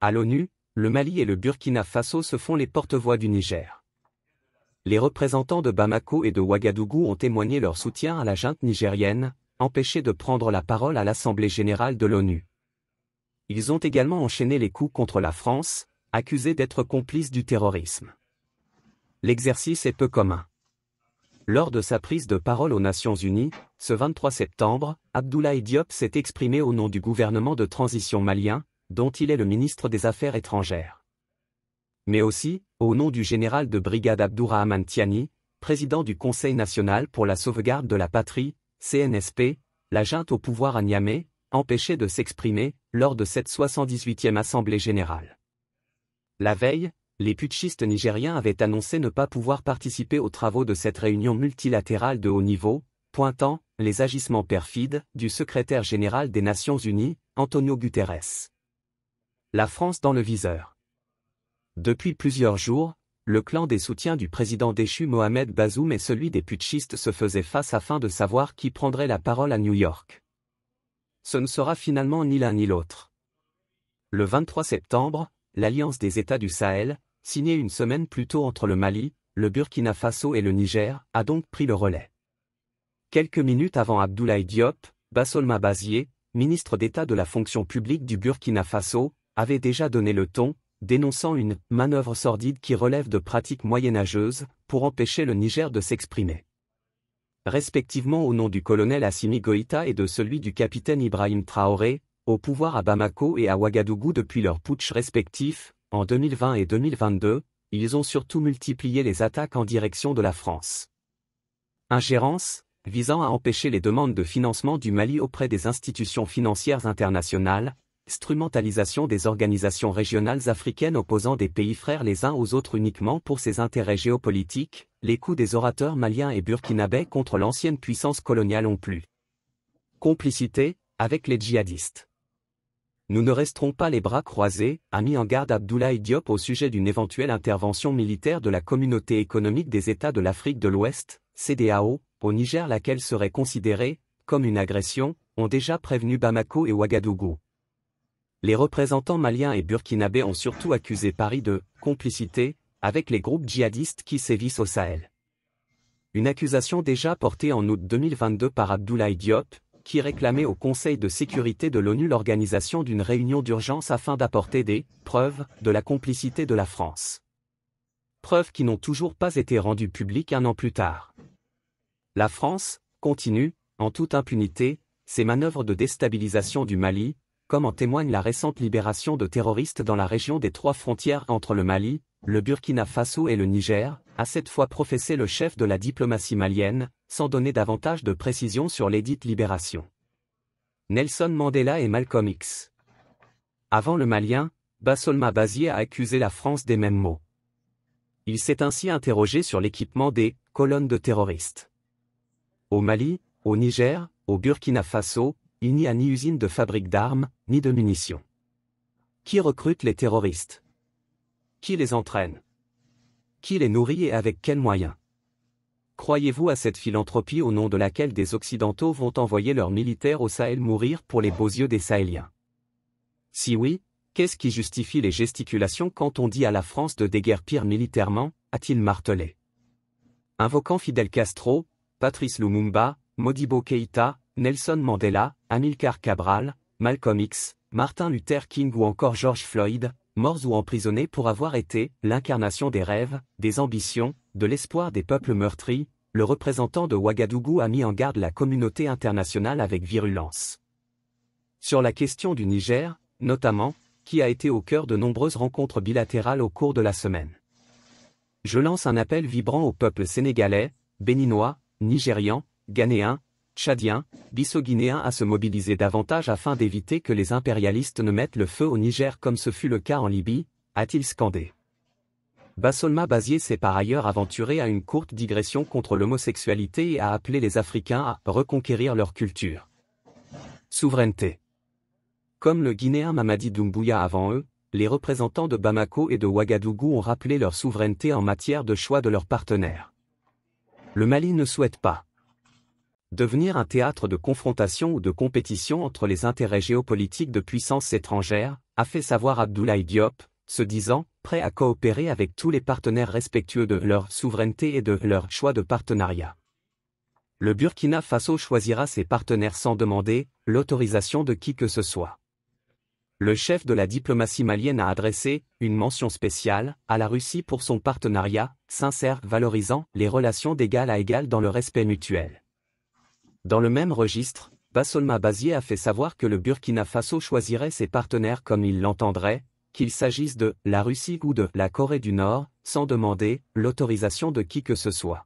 À l'ONU, le Mali et le Burkina Faso se font les porte-voix du Niger. Les représentants de Bamako et de Ouagadougou ont témoigné leur soutien à la junte nigérienne, empêchée de prendre la parole à l'Assemblée générale de l'ONU. Ils ont également enchaîné les coups contre la France, accusée d'être complice du terrorisme. L'exercice est peu commun. Lors de sa prise de parole aux Nations Unies, ce 23 septembre, Abdoulaye Diop s'est exprimé au nom du gouvernement de transition malien, dont il est le ministre des Affaires étrangères. Mais aussi, au nom du général de brigade Abdourahmane Tiani, président du Conseil national pour la sauvegarde de la patrie, CNSP, la junte au pouvoir à Niamey, empêchée de s'exprimer lors de cette 78e Assemblée générale. La veille, les putschistes nigériens avaient annoncé ne pas pouvoir participer aux travaux de cette réunion multilatérale de haut niveau, pointant les agissements perfides du secrétaire général des Nations Unies, Antonio Guterres. La France dans le viseur. Depuis plusieurs jours, le clan des soutiens du président déchu Mohamed Bazoum et celui des putschistes se faisaient face afin de savoir qui prendrait la parole à New York. Ce ne sera finalement ni l'un ni l'autre. Le 23 septembre, l'Alliance des États du Sahel, signée une semaine plus tôt entre le Mali, le Burkina Faso et le Niger, a donc pris le relais. Quelques minutes avant Abdoulaye Diop, Bassolma Bazié, ministre d'État de la fonction publique du Burkina Faso, avait déjà donné le ton, dénonçant une « manœuvre sordide qui relève de pratiques moyenâgeuses » pour empêcher le Niger de s'exprimer. Respectivement au nom du colonel Assimi Goïta et de celui du capitaine Ibrahim Traoré, au pouvoir à Bamako et à Ouagadougou depuis leurs putschs respectifs, en 2020 et 2022, ils ont surtout multiplié les attaques en direction de la France. Ingérence, visant à empêcher les demandes de financement du Mali auprès des institutions financières internationales, instrumentalisation des organisations régionales africaines opposant des pays frères les uns aux autres uniquement pour ses intérêts géopolitiques, les coups des orateurs maliens et burkinabais contre l'ancienne puissance coloniale ont plu. Complicité, avec les djihadistes. Nous ne resterons pas les bras croisés, a mis en garde Abdoulaye Diop au sujet d'une éventuelle intervention militaire de la Communauté économique des États de l'Afrique de l'Ouest, CEDEAO, au Niger laquelle serait considérée comme une agression, ont déjà prévenu Bamako et Ouagadougou. Les représentants maliens et burkinabés ont surtout accusé Paris de « complicité » avec les groupes djihadistes qui sévissent au Sahel. Une accusation déjà portée en août 2022 par Abdoulaye Diop, qui réclamait au Conseil de sécurité de l'ONU l'organisation d'une réunion d'urgence afin d'apporter des « preuves » de la complicité de la France. Preuves qui n'ont toujours pas été rendues publiques un an plus tard. La France continue, en toute impunité, ses manœuvres de déstabilisation du Mali, comme en témoigne la récente libération de terroristes dans la région des trois frontières entre le Mali, le Burkina Faso et le Niger, a cette fois professé le chef de la diplomatie malienne, sans donner davantage de précisions sur lesdites libérations. Nelson Mandela et Malcolm X. Avant le Malien, Bassolma Bazié a accusé la France des mêmes mots. Il s'est ainsi interrogé sur l'équipement des « colonnes de terroristes ». Au Mali, au Niger, au Burkina Faso, il n'y a ni usine de fabrique d'armes, ni de munitions. Qui recrute les terroristes? Qui les entraîne? Qui les nourrit et avec quels moyens? Croyez-vous à cette philanthropie au nom de laquelle des Occidentaux vont envoyer leurs militaires au Sahel mourir pour les beaux yeux des Sahéliens? Si oui, qu'est-ce qui justifie les gesticulations quand on dit à la France de déguerpir militairement, a-t-il martelé. Invoquant Fidel Castro, Patrice Lumumba, Modibo Keïta, Nelson Mandela, Amilcar Cabral, Malcolm X, Martin Luther King ou encore George Floyd, morts ou emprisonnés pour avoir été l'incarnation des rêves, des ambitions, de l'espoir des peuples meurtris, le représentant de Ouagadougou a mis en garde la communauté internationale avec virulence. Sur la question du Niger, notamment, qui a été au cœur de nombreuses rencontres bilatérales au cours de la semaine. Je lance un appel vibrant au peuple sénégalais, béninois, nigérian, ghanéen, tchadien, bissau-guinéen à se mobiliser davantage afin d'éviter que les impérialistes ne mettent le feu au Niger comme ce fut le cas en Libye, a-t-il scandé. Bassolma Bazié s'est par ailleurs aventuré à une courte digression contre l'homosexualité et a appelé les Africains à reconquérir leur culture. Souveraineté. Comme le Guinéen Mamadi Doumbouya avant eux, les représentants de Bamako et de Ouagadougou ont rappelé leur souveraineté en matière de choix de leurs partenaires. Le Mali ne souhaite pas devenir un théâtre de confrontation ou de compétition entre les intérêts géopolitiques de puissances étrangères, a fait savoir Abdoulaye Diop, se disant prêt à coopérer avec tous les partenaires respectueux de leur souveraineté et de leur choix de partenariat. Le Burkina Faso choisira ses partenaires sans demander l'autorisation de qui que ce soit. Le chef de la diplomatie malienne a adressé une mention spéciale à la Russie pour son partenariat sincère valorisant les relations d'égal à égal dans le respect mutuel. Dans le même registre, Bassolma Bazié a fait savoir que le Burkina Faso choisirait ses partenaires comme il l'entendrait, qu'il s'agisse de la Russie ou de la Corée du Nord, sans demander l'autorisation de qui que ce soit.